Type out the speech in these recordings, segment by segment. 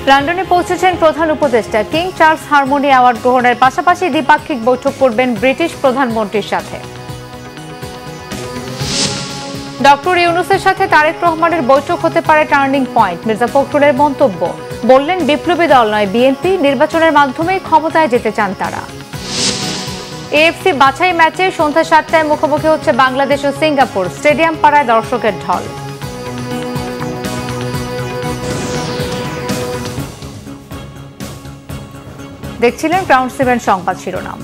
লন্ডনে পৌঁছেছেন প্রধান উপদেষ্টা। কিং চার্লস হারমোনি অ্যাওয়ার্ড গ্রহণের পাশাপাশি দ্বিপাক্ষিক বৈঠক করবেন ব্রিটিশ প্রধানমন্ত্রীর সাথে। ডক্টর ইউনূসের সাথে তারেক রহমানের বৈঠক হতে পারে টার্নিং পয়েন্ট, মির্জা ফখরুলের মন্তব্য। বললেন বিপ্লবী দল নয় বিএনপি, নির্বাচনের মাধ্যমেই ক্ষমতায় যেতে চান তারা। এএফসি বাছাই ম্যাচে সন্ধ্যা 7টায় মুখোমুখি হচ্ছে বাংলাদেশ ও সিঙ্গাপুর। স্টেডিয়াম পাড়ায় দর্শকের ঢল। দেখছিলেন গ্রাউন্ড 7 সংবাদ শিরোনাম।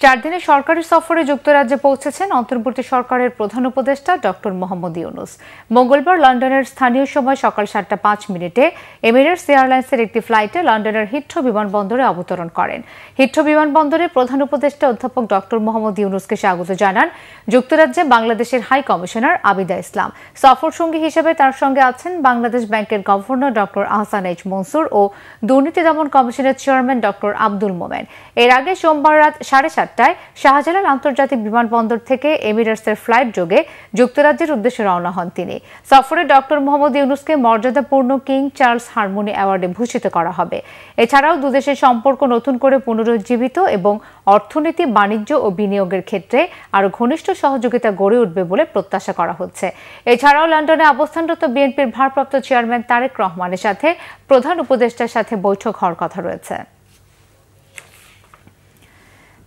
4 দিনের সরকারি সফরে যুক্তরাজ্যে পৌঁছেছেন অন্তর্বর্তী সরকারের প্রধান উপদেষ্টা ডক্টর মোহাম্মদ ইউনূস। মঙ্গলবার লন্ডনের স্থানীয় সময় সকাল 7:05 এমিরেটস এয়ারলাইন্সের একটি ফ্লাইটে লন্ডনের হিথ্রো বিমানবন্দরে অবতরণ করেন। হিথ্রো বিমানবন্দরে প্রধান উপদেষ্টা অধ্যাপক ডক্টর মোহাম্মদ ইউনূসকে স্বাগত জানান যুক্তরাজ্যে বাংলাদেশের হাই কমিশনার আবিদা ইসলাম। সফর সঙ্গী হিসেবে তার সঙ্গে আছেন বাংলাদেশ ব্যাংকের governor doctor Ahsan H Mansur ও দুর্নীতি দমন কমিশনের চেয়ারম্যান ডক্টর আব্দুল মোমেন। এর আগে সোমবার রাত 7:30টায় শাহজালাল আন্তর্জাতিক বিমানবন্দর থেকে এমিরেটসের ফ্লাইট যোগে যুক্তরাজ্যের উদ্দেশ্যে রওনা হন তিনি। সফরে ডক্টর মোহাম্মদ ইউনূসকে মর্যাদাপূর্ণ কিং চার্লস হারমোনি অ্যাওয়ার্ডে ভূষিত করা হবে। এছাড়াও দুদেশের সম্পর্ক নতুন করে পুনরুজ্জীবিত এবং অর্থনীতি, বাণিজ্য ও বিনিয়োগের ক্ষেত্রে আরও ঘনিষ্ঠ সহযোগিতা গড়ে উঠবে বলে প্রত্যাশা করা হচ্ছে। এছাড়াও লন্ডনে অবস্থানরত বিএনপির ভারপ্রাপ্ত চেয়ারম্যান তারেক রহমানের সাথে প্রধান উপদেষ্টার সাথে বৈঠক হওয়ার কথা রয়েছে।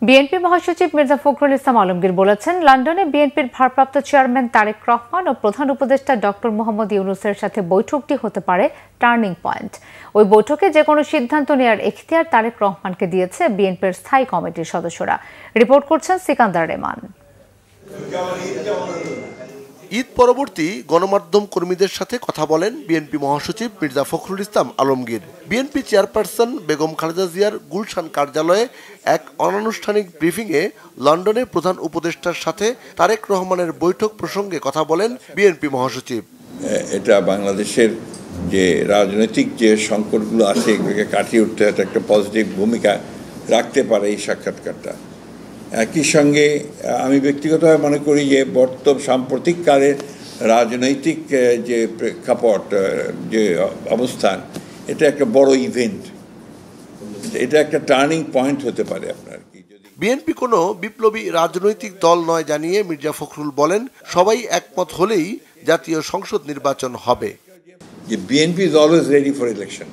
বিএনপি মহাসচিব মির্জা ফখরুল ইসলাম আলমগীর বলেছেন লন্ডনে বিএনপির ভারপ্রাপ্ত চেয়ারম্যান তারেক রহমান ও প্রধান উপদেষ্টা ডক্টর মোহাম্মদ ইউনূসের সাথে বৈঠকটি হতে পারে টার্নিং পয়েন্ট। ওই বৈঠকে যে কোনো সিদ্ধান্ত নেওয়ার এখতিয়ার তারেক রহমানকে দিয়েছে বিএনপির স্থায়ী কমিটির সদস্যরা। রিপোর্ট করছেন সিকান্দার রেমান। ঈদ পরবর্তী গণমাধ্যম কর্মীদের সাথে কথা বলেন বিএনপি মহাসচিব মির্জা ফখরুল ইসলাম আলমগীর। বিএনপি চেয়ারপারসন বেগম খালেদা জিয়ার গুলশান কার্যালয়ে এক অনানুষ্ঠানিক ব্রিফিংয়ে লন্ডনে প্রধান উপদেষ্টার সাথে তারেক রহমানের বৈঠক প্রসঙ্গে কথা বলেন বিএনপি মহাসচিব। এটা বাংলাদেশের যে রাজনৈতিক যে সংকটগুলো আছে এগুলোকে কাটিয়ে উঠতে একটা পজিটিভ ভূমিকা রাখতে পারে এই সাক্ষাৎকারটা। একই সঙ্গে আমি ব্যক্তিগতভাবে মনে করি যে সাম্প্রতিককালের রাজনৈতিক যে প্রেক্ষাপট, যে অবস্থান, এটা একটা বড় ইভেন্ট, এটা একটা টার্নিং পয়েন্ট হতে পারে আপনার কি। বিএনপি কোনো বিপ্লবী রাজনৈতিক দল নয় জানিয়ে মির্জা ফখরুল বলেন সবাই একমত হলেই জাতীয় সংসদ নির্বাচন হবে। যে BNP is always ready for election,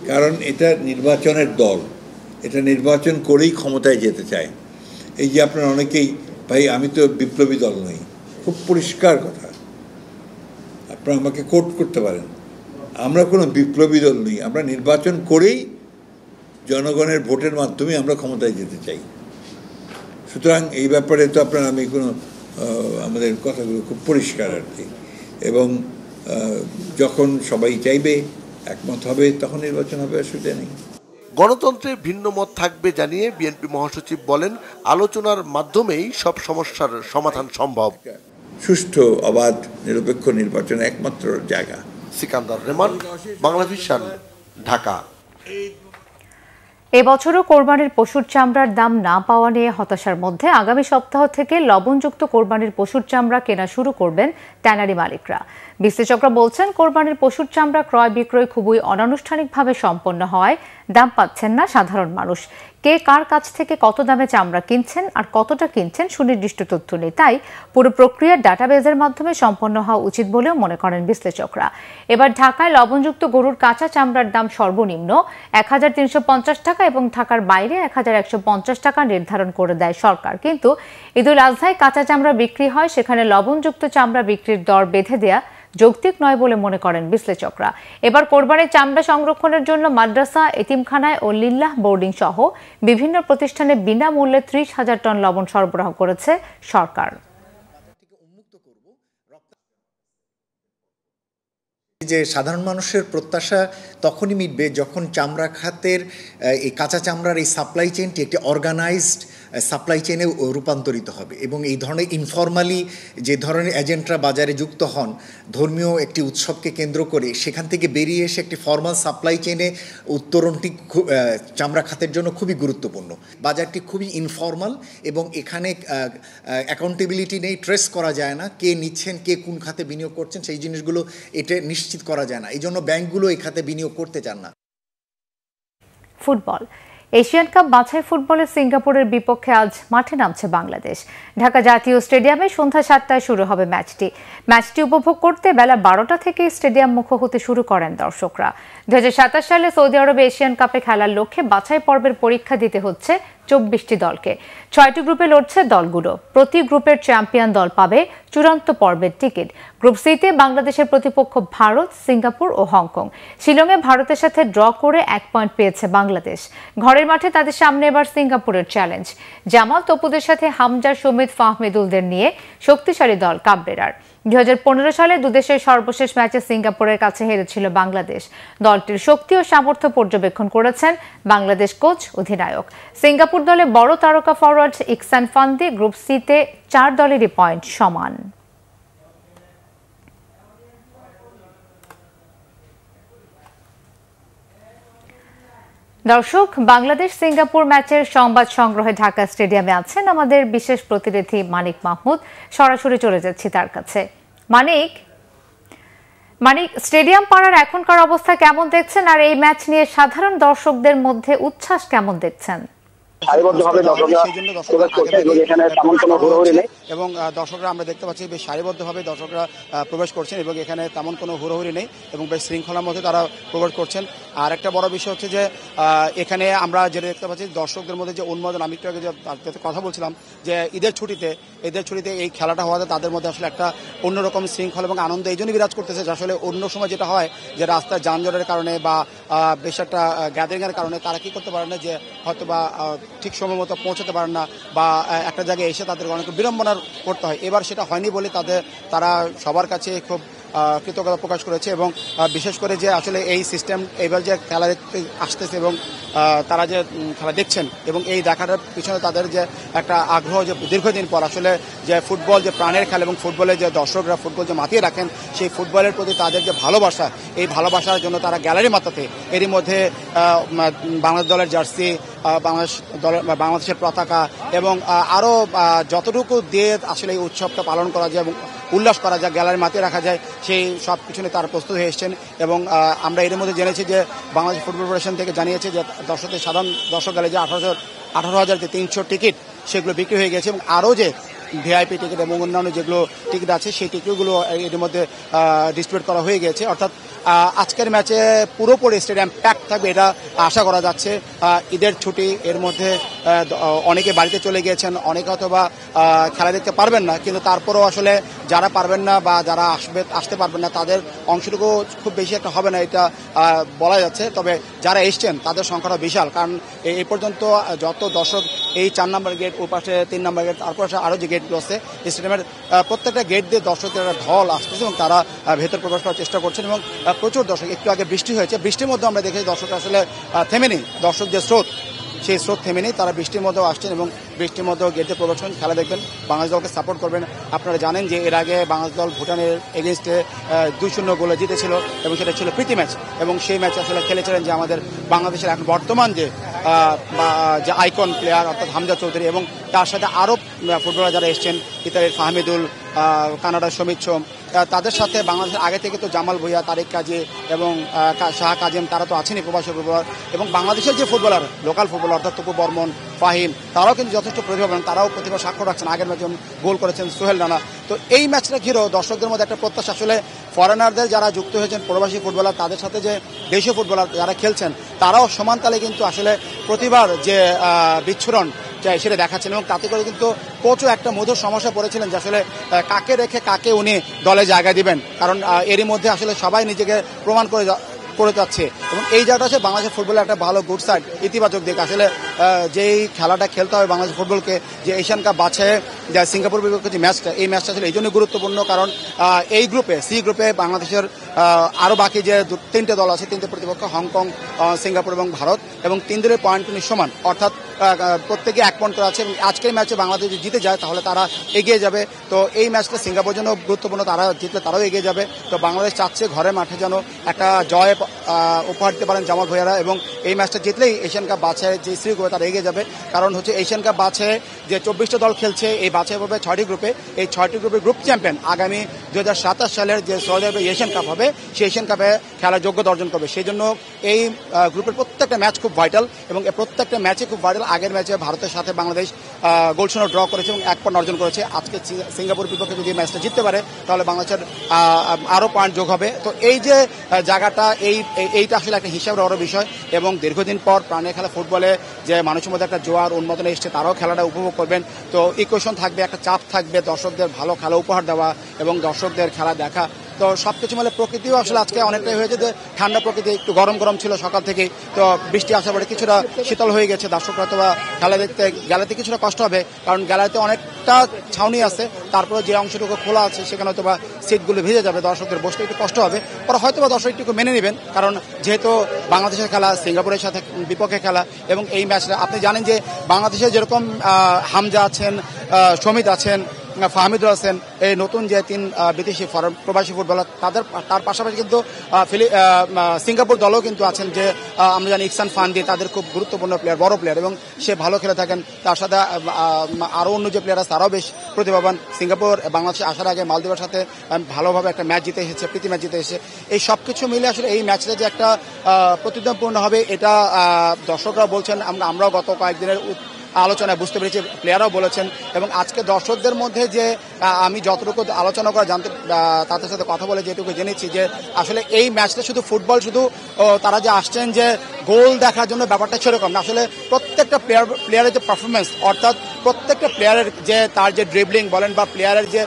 কারণ এটা নির্বাচনের দল, এটা নির্বাচন করেই ক্ষমতায় যেতে চায়। এই যে আপনারা অনেকেই ভাই আমি তো বিপ্লবী দল নই, খুব পরিষ্কার কথা, আপনারা আমাকে কোট করতে পারেন, আমরা কোনো বিপ্লবী দল নই, আমরা নির্বাচন করেই জনগণের ভোটের মাধ্যমে আমরা ক্ষমতায় যেতে চাই। সুতরাং এই ব্যাপারে তো আপনারা আমি কোনো আমাদের কথাগুলো খুব পরিষ্কার আর কি, এবং যখন সবাই চাইবে একমত হবে তখন নির্বাচন হবে, অসুবিধা নেই। গণতন্ত্রে ভিন্ন মত থাকবে জানিয়ে বিএনপি মহাসচিব বলেন আলোচনার মাধ্যমেই সব সমস্যার সমাধান সম্ভব। সুষ্ঠু, অবাধ, নিরপেক্ষ নির্বাচন একমাত্র জায়গা। সিকান্দার রেমান, বাংলাভিশন, ঢাকা। এবছরও কোরবানির পশুর চামড়ার দাম না পাওয়া নিয়ে হতাশার মধ্যে আগামী সপ্তাহ থেকে লবণযুক্ত কোরবানির পশুর চামড়া কেনা শুরু করবেন ট্যানারি মালিকরা। বিশ্লেষকরা বলছেন কোরবানির পশুর চামড়া ক্রয় বিক্রয় খুবই অনানুষ্ঠানিকভাবে সম্পন্ন হওয়ায় দাম পাচ্ছেন না সাধারণ মানুষ। কে কার কাছ থেকে কত দামে চামড়া কিনছেন আর কতটা কিনছেন সুনির্দিষ্ট তথ্য নেই, তাই পুরো প্রক্রিয়ার ডাটাবেজের মাধ্যমে সম্পন্ন হওয়া উচিত বলেও মনে করেন বিশ্লেষকরা। এবার ঢাকায় লবণযুক্ত গরুর কাঁচা চামড়ার দাম সর্বনিম্ন 1350 টাকা এবং ঢাকার বাইরে 1150 টাকা নির্ধারণ করে দেয় সরকার। কিন্তু ঈদুল আজহায় কাঁচা চামড়া বিক্রি হয়, সেখানে লবণযুক্ত চামড়া বিক্রির দর বেঁধে দেয়া যৌক্তিক নয় বলে মনে করেন বিশ্লেষকরা। এবার কোরবানির চামড়া সংরক্ষণের জন্য মাদ্রাসা, এতিমখানায় ও লিল্লাহ বোর্ডিং সহ বিভিন্ন প্রতিষ্ঠানে বিনামূল্যে 30,000 টন লবণ সরবরাহ করেছে সরকার। যে সাধারণ মানুষের প্রত্যাশা তখনই মিটবে যখন চামড়া খাতের এই কাঁচা চামড়ার এই সাপ্লাই চেইনটি একটি অর্গানাইজড সাপ্লাই চেনে রূপান্তরিত হবে এবং এই ধরনের ইনফর্মালি যে ধরনের এজেন্টরা বাজারে যুক্ত হন ধর্মীয় একটি উৎসবকে কেন্দ্র করে, সেখান থেকে বেরিয়ে এসে একটি ফর্মাল সাপ্লাই চেনে উত্তরণটি চামড়া খাতের জন্য খুবই গুরুত্বপূর্ণ। বাজারটি খুবই ইনফর্মাল এবং এখানে অ্যাকাউন্টেবিলিটি নেই, ট্রেস করা যায় না কে নিচ্ছেন, কে কোন খাতে বিনিয়োগ করছেন, সেই জিনিসগুলো এটা নিশ্চিত করা যায় না। এই জন্য ব্যাংকগুলো এই খাতে বিনিয়োগ করতে চান না। ফুটবল এশিয়ান কাপ বাছাই ফুটবলে সিঙ্গাপুরের বিপক্ষে আজ মাঠে নামছে বাংলাদেশ। ঢাকা জাতীয় স্টেডিয়ামে সন্ধ্যা 7টায় শুরু হবে ম্যাচটি উপভোগ করতে বেলা 12টা থেকে স্টেডিয়াম মুখ হতে শুরু করেন দর্শকরা। 2027 সালে সৌদি আরবে এশিয়ান কাপে খেলার লক্ষ্যে বাছাই পর্বের পরীক্ষা দিতে হচ্ছে 24টি দলকে। 6টি গ্রুপে লড়ছে দলগুলো। প্রতি গ্রুপের চ্যাম্পিয়ন দল পাবে চূড়ান্ত পর্বের টিকিট। গ্রুপ সিতে বাংলাদেশের প্রতিপক্ষ ভারত, সিঙ্গাপুর ও হংকং। শিলংয়ে ভারতের সাথে ড্র করে 1 পয়েন্ট পেয়েছে বাংলাদেশ। ঘরের মাঠে তাদের সামনে এবার সিঙ্গাপুরের চ্যালেঞ্জ। জামাল তপুদের সাথে হামজা, সুমিত, ফাহমিদুলদের নিয়ে শক্তিশালী দল কাবরেরার। 2015 সালে দুদেশের সর্বশেষ ম্যাচে সিঙ্গাপুরের কাছে হেরেছিল বাংলাদেশ। দলটির শক্তি ও সামর্থ্য পর্যবেক্ষণ করেছেন বাংলাদেশ কোচ অধিনায়ক। সিঙ্গাপুর দলে বড় তারকা ফরওয়ার্ড ইকসান ফান্দি। গ্রুপ সিতে 4 দলেরই পয়েন্ট সমান। দর্শক, বাংলাদেশ সিঙ্গাপুর ম্যাচের সংবাদ সংগ্রহে ঢাকা স্টেডিয়ামে আছেন আমাদের বিশেষ প্রতিনিধি মানিক মাহমুদ। সরাসরি চলে যাচ্ছি তার কাছে। মানিক, স্টেডিয়াম পাড়ার এখনকার অবস্থা কেমন দেখছেন, আর এই ম্যাচ নিয়ে সাধারণ দর্শকদের মধ্যে উচ্ছ্বাস কেমন দেখছেন? এবং দর্শকরা আমরা দেখতে পাচ্ছি বেশ সারিবদ্ধভাবে দর্শকরা প্রবেশ করছেন এবং এখানে তেমন কোনো হুড়োহুড়ি নেই এবং বেশ শৃঙ্খলার মধ্যে তারা প্রবেশ করছেন। আর একটা বড় বিষয় হচ্ছে যে এখানে আমরা যেটা দেখতে পাচ্ছি দর্শকদের মধ্যে যে উন্মাদন, আমি একটু আগে যে কথা বলছিলাম যে ঈদের ছুটিতে এই খেলাটা হওয়াতে তাদের মধ্যে আসলে একটা অন্যরকম শৃঙ্খলা এবং আনন্দ এই জন্য বিরাজ করতেছে যে আসলে অন্য সময় যেটা হয় যে রাস্তায় যানজটের কারণে বা বেশ একটা গ্যাদারিংয়ের কারণে তারা কি করতে পারে না, যে হয়তো বা ঠিক সময় মতো পৌঁছাতে পারেন না বা একটা জায়গায় এসে তাদের অনেক বিড়ম্বনার করতে হয়। এবার সেটা হয়নি বলে তারা সবার কাছে খুব কৃতজ্ঞতা প্রকাশ করেছে এবং বিশেষ করে যে আসলে এই সিস্টেম এবার যে খেলা দেখতে আসতেছে এবং তারা যে খেলা দেখছেন এবং এই দেখাটার পিছনে তাদের যে একটা আগ্রহ, যে দীর্ঘদিন পর আসলে যে ফুটবল যে প্রাণের খেলা এবং ফুটবলের যে দর্শকরা ফুটবল যে মাতিয়ে রাখেন সেই ফুটবলের প্রতি তাদের যে ভালোবাসা, এই ভালোবাসার জন্য তারা গ্যালারি মাতাতে এরই মধ্যে বাংলাদেশ দলের জার্সি, বাংলাদেশের পতাকা এবং আরও যতটুকু দিয়ে আসলে এই উৎসবটা পালন করা যায় এবং উল্লাস করা যায়, গ্যালারি মাতিয়ে রাখা যায়, সেই সব পিছনে তারা প্রস্তুত হয়ে এসছেন। এবং আমরা এর মধ্যে জেনেছি যে বাংলাদেশ ফুটবল ফেডারেশন থেকে জানিয়েছে যে দর্শকদের সাধারণ দর্শক গেলে যে 18,300 টিকিট সেগুলো বিক্রি হয়ে গেছে এবং আরও যে ভিআইপি টিকিট এবং অন্যান্য যেগুলো টিকিট আছে সেই টিকিটগুলো এর মধ্যে ডিস্ট্রিবিউট করা হয়ে গেছে। অর্থাৎ আজকের ম্যাচে পুরোপুরি স্টেডিয়াম প্যাক থাকবে এটা আশা করা যাচ্ছে। ঈদের ছুটি, এর মধ্যে অনেকে বাড়িতে চলে গিয়েছেন, অনেকে অথবা খেলা দেখতে পারবেন না, কিন্তু তারপরেও আসলে যারা পারবেন না বা যারা আসতে পারবেন না তাদের অংশটুকু খুব বেশি একটা হবে না এটা বলা যাচ্ছে। তবে যারা এসছেন তাদের সংখ্যাটা বিশাল, কারণ এই পর্যন্ত যত দর্শক এই 4 নম্বর গেট, ও পাশে 3 নম্বর গেট, তারপর আরও যে গেটগুলো আছে স্টেডিয়ামের প্রত্যেকটা গেট দিয়ে দর্শকদের একটা ঢল আসতেছে এবং তারা ভেতর প্রবেশ করার চেষ্টা করছেন এবং প্রচুর দর্শক। একটু আগে বৃষ্টি হয়েছে, বৃষ্টির মধ্যে আমরা দেখেছি দর্শক আসলে থেমে নেই, দর্শক যে স্রোত সেই স্রোত থেমে নেই, তারা বৃষ্টির মধ্যেও আসছেন এবং বৃষ্টির মধ্যেও গেটে প্রবেশ করেন, খেলা দেখবেন, বাংলাদেশ দলকে সাপোর্ট করবেন। আপনারা জানেন যে এর আগে বাংলাদেশ দল ভুটানের এগেনস্টে 2-0 গোলে জিতেছিল এবং সেটা ছিল প্রীতি ম্যাচ এবং সেই ম্যাচ আসলে খেলেছিলেন যে আমাদের বাংলাদেশের এখন বর্তমান যে আইকন প্লেয়ার অর্থাৎ হামজা চৌধুরী এবং তার সাথে আরও ফুটবলার যারা এসছেন, ইতালির ফাহমিদুল, কানাডার সমিত সোম, তাদের সাথে বাংলাদেশের আগে থেকে তো জামাল ভুঁইয়া, তারেক কাজী এবং শাহ কাজিম, তারা তো আছেনই প্রবাসী ফুটবলার এবং বাংলাদেশের যে ফুটবলার লোকাল ফুটবলার অর্থাৎ তপু বর্মন, ফাহিম, তারাও কিন্তু যথেষ্ট প্রতিভাবান, তারাও প্রতিভা স্বাক্ষর রাখছেন। আগের ম্যাচে গোল করেছেন সোহেল রানা। তো এই ম্যাচটা ঘিরেও দর্শকদের মধ্যে একটা প্রত্যাশা, আসলে ফরেনারদের যারা যুক্ত হয়েছেন প্রবাসী ফুটবলার তাদের সাথে যে দেশীয় ফুটবলার যারা খেলছেন তারাও সমান তালে কিন্তু আসলে প্রতিভার যে বিচ্ছুরণ সেটা দেখাচ্ছেন এবং তাতে করে কিন্তু কোচও একটা মধুর সমস্যা পড়েছিলেন যে আসলে কাকে রেখে কাকে উনি দলে জায়গা দিবেন, কারণ এরই মধ্যে আসলে সবাই নিজেকে প্রমাণ করে যাচ্ছে এবং এই জায়গাটা হচ্ছে বাংলাদেশের ফুটবলের একটা ভালো গুড সাইড, ইতিবাচক দিক। আসলে যেই খেলাটা খেলতে হবে বাংলাদেশ ফুটবলকে, যে এশিয়ান কাপ বাছাইয়ে যে সিঙ্গাপুর বিপক্ষে যে ম্যাচটা, এই ম্যাচটা আসলে এই জন্য গুরুত্বপূর্ণ, কারণ এই গ্রুপে সি গ্রুপে বাংলাদেশের আরও বাকি যে 3টে দল আছে, 3টে প্রতিপক্ষ হংকং, সিঙ্গাপুর এবং ভারত, এবং 3 দলের পয়েন্ট সমান, অর্থাৎ প্রত্যেকে 1 পয়েন্ট করে আছে এবং আজকের ম্যাচে বাংলাদেশ যদি জিতে যায় তাহলে তারা এগিয়ে যাবে। তো এই ম্যাচটা সিঙ্গাপুর জন্য গুরুত্বপূর্ণ, তারা জিতলে তারাও এগিয়ে যাবে। তো বাংলাদেশ চাচ্ছে ঘরের মাঠে যেন একটা জয় উপহার দিতে পারেন জামাল ভুঁইয়ারা, এবং এই ম্যাচটা জিতলেই এশিয়ান কাপ বাছাই যে সিরিজ হবে তারা এগিয়ে যাবে। কারণ হচ্ছে এশিয়ান কাপ বাছাই যে 24টা দল খেলছে, এই বাছাই হবে 6টি গ্রুপে। এই 6টি গ্রুপের গ্রুপ চ্যাম্পিয়ন আগামী 2027 সালের যে সৌদি আরবে এশিয়ান কাপ হবে সেই এশিয়ান কাপে খেলার যোগ্যতা অর্জন করবে। সেই জন্য এই গ্রুপের প্রত্যেকটা ম্যাচ খুব ভাইটাল এবং প্রত্যেকটা ম্যাচে খুব ভাইটাল। আগের ম্যাচে ভারতের সাথে বাংলাদেশ গোলশূন্য ড্র করেছে এবং 1 পয়েন্ট অর্জন করেছে। আজকে সিঙ্গাপুর বিপক্ষে যদি ম্যাচটা জিততে পারে তাহলে বাংলাদেশের আরও পয়েন্ট যোগ হবে। তো এই যে জায়গাটা এইটা আসলে একটা হিসাবের বড় বিষয় এবং দীর্ঘদিন পর প্রাণের খেলা ফুটবলে যে মানুষের মধ্যে একটা জোয়ার উন্মাদনা এসছে, তারাও খেলাটা উপভোগ করবেন। তো ইকুয়েশন থাকবে, একটা চাপ থাকবে, দর্শকদের ভালো খেলা উপহার দেওয়া এবং দর্শকদের খেলা দেখা। তো সবকিছু মিলে প্রকৃতিও আসলে আজকে অনেকটাই হয়েছে যে ঠান্ডা প্রকৃতি, একটু গরম গরম ছিল সকাল থেকে, তো বৃষ্টি আসার পরে কিছুটা শীতল হয়ে গেছে। দর্শকরা অথবা খেলা দেখতে গ্যালারিতে কিছুটা কষ্ট হবে, কারণ গ্যালারিতে অনেকটা ছাউনি আছে, তারপরে যে অংশটুকু খোলা আছে সেখানে হয়তো বা সিটগুলো ভিজে যাবে, দর্শকদের বসতে একটু কষ্ট হবে। পরে হয়তো বা দর্শক একটু মেনে নেবেন, কারণ যেহেতু বাংলাদেশের খেলা, সিঙ্গাপুরের সাথে বিপক্ষে খেলা এবং এই ম্যাচটা আপনি জানেন যে বাংলাদেশে যেরকম হামজা আছেন, সমিত আছেন, ফাহমিদুল হাসান, এই নতুন যে 3 বিদেশি প্রবাসী ফুটবলার, তার পাশাপাশি কিন্তু সিঙ্গাপুর দলও কিন্তু আছেন যে আমরা জানি ইকসান ফান্দি, তাদের খুব গুরুত্বপূর্ণ প্লেয়ার, বড় প্লেয়ার এবং সে ভালো খেলে থাকেন। তার সাথে আরও অন্য যে প্লেয়ার আছে তারাও বেশ প্রতিভাবান। সিঙ্গাপুর বাংলাদেশে আসার আগে মালদ্বীপের সাথে ভালোভাবে একটা ম্যাচ জিতে এসেছে, প্রীতি ম্যাচ জিতে এসেছে। এই সব কিছু মিলে আসলে এই ম্যাচটা যে একটা প্রতিদ্বন্দ্বিপূর্ণ হবে এটা দর্শকরা বলছেন, আমরাও গত কয়েকদিনের আলোচনায় বুঝতে পেরেছি, প্লেয়াররাও বলেছেন। এবং আজকে দর্শকদের মধ্যে যে আমি যতটুকু আলোচনা করা তাদের সাথে কথা বলে যেটুকু জেনেছি যে আসলে এই ম্যাচটা শুধু ফুটবল, শুধু তারা যে আসছেন যে গোল দেখার জন্য, ব্যাপারটা সেরকম না। আসলে প্রত্যেকটা প্লেয়ারের যে পারফরমেন্স, অর্থাৎ প্রত্যেকটা প্লেয়ারের যে তার যে ড্রিবলিং বলেন বা প্লেয়ারের যে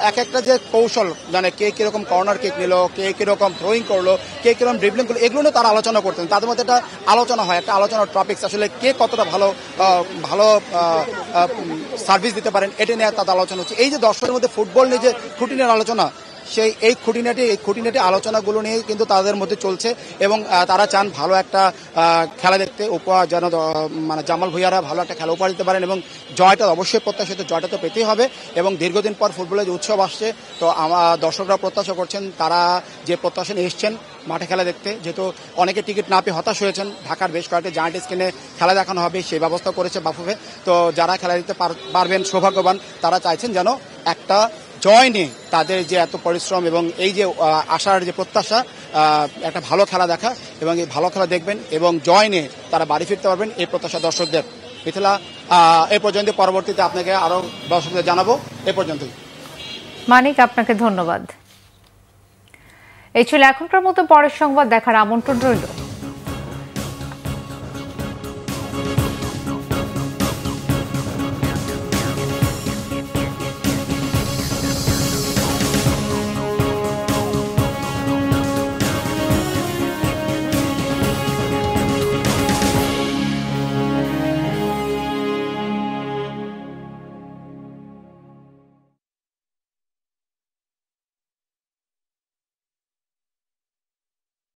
এক একটা যে কৌশল, মানে কে কীরকম কর্নার কিক নিল, কে কীরকম থ্রোয়িং করলো, কে কীরকম ড্রিবলিং করলো, এগুলো নিয়ে তারা আলোচনা করতেন। তাদের মধ্যে একটা আলোচনা হয়, একটা আলোচনার টপিকস, আসলে কে কতটা ভালো সার্ভিস দিতে পারেন, এটা নিয়ে তাদের আলোচনা হচ্ছে। এই যে দর্শকের মধ্যে ফুটবল নিয়ে যে খুঁটিনাটির আলোচনা, এই খুঁটিনাটি আলোচনাগুলো নিয়ে কিন্তু তাদের মধ্যে চলছে এবং তারা চান ভালো একটা খেলা দেখতে, উপহার যেন মানে জামাল ভুঁইয়ারা ভালো একটা খেলা উপহার দিতে পারেন এবং জয়টা অবশ্যই প্রত্যাশিত, জয়টা তো পেতেই হবে। এবং দীর্ঘদিন পর ফুটবলের যে উৎসব আসছে, তো দর্শকরা প্রত্যাশা করছেন, তারা যে প্রত্যাশা নিয়ে এসছেন মাঠে খেলা দেখতে, যেহেতু অনেকে টিকিট না পেয়ে হতাশ হয়েছেন, ঢাকার বেশ কয়েকটি জায়ান্ট স্ক্রিনে খেলা দেখানো হবে সেই ব্যবস্থা করেছে বাফুফে। তো যারা খেলা দিতে পারবেন সৌভাগ্যবান, তারা চাইছেন যেন একটা জয় নিয়ে তাদের যে এত পরিশ্রম এবং এই যে আশার যে প্রত্যাশা, একটা ভালো খেলা দেখা এবং এই ভালো খেলা দেখবেন এবং জয় নিয়ে তারা বাড়ি ফিরতে পারবেন, এই প্রত্যাশা দর্শকদের। মিথিলা, এ পর্যন্ত, পরবর্তীতে আপনাকে আরও দর্শকদের জানাবো। এ পর্যন্তই। মানিক, আপনাকে ধন্যবাদ। এই ছিল এখনকার মতো, পরের সংবাদ দেখার আমন্ত্রণ রইল।